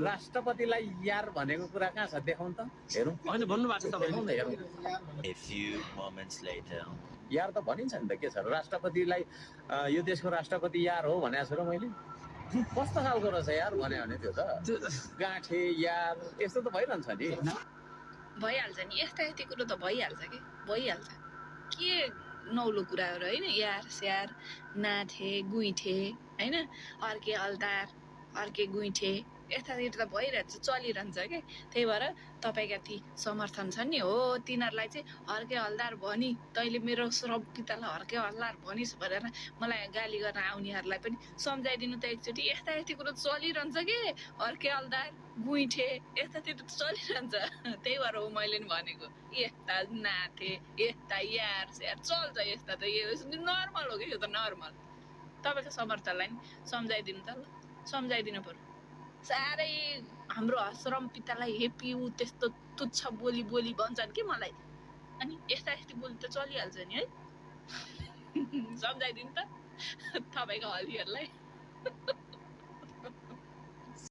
राष्ट्रपतिलाई यार भनेको कुरा कहाँ छ देखाउँ त हेरौँ होइन भन्नु भएको छ देखाउँ तपाईले। न हेरौँ A few moments later. यार त भनिन्छ नि त के छ राष्ट्रपतिलाई यो देशको राष्ट्रपति यार हो भनेको छु र मैले कस्तो खालको रहेछ यार भन्यो भने त्यो त गाँठे यार यस्तो त भइरहन्छ नि भइहाल्छ नि यति कुरो त भइहाल्छ कि भइहाल्छ के नौलो कुराहरू होइन यार स्यार नाथे गुइठे होइन अर्के हल्दार अर्के गुइठे यतातिर त भइरहेछ चलिरहन्छ कि त्यही भएर तपाईँका ती समर्थन छन् नि हो तिनीहरूलाई चाहिँ हर्के हल्दार भनी तैँले मेरो श्रम पितालाई हर्के हल्दार भनिस् भनेर मलाई गाली गर्न आउनेहरूलाई पनि सम्झाइदिनु त एकचोटि यति कुरो चलिरहन्छ कि हर्के हल्दार गुइठे यतातिर त चलिरहन्छ त्यही भएर हो मैले नि भनेको यस्ता नाथे यस्ता यार स्यार चल्छ यस्ता त यो नर्मल हो कि यो त नर्मल तपाईँको समर्थनलाई नि सम्झाइदिनु त ल सम्झाइदिनु पर्यो साह्रै हाम्रो श्रम पितालाई हेपी ऊ त्यस्तो तुच्छ बोली बोली भन्छन् कि मलाई अनि यस्ता बोली त चलिहाल्छ नि है सम्झाइदिनु त तपाईँको हलीहरूलाई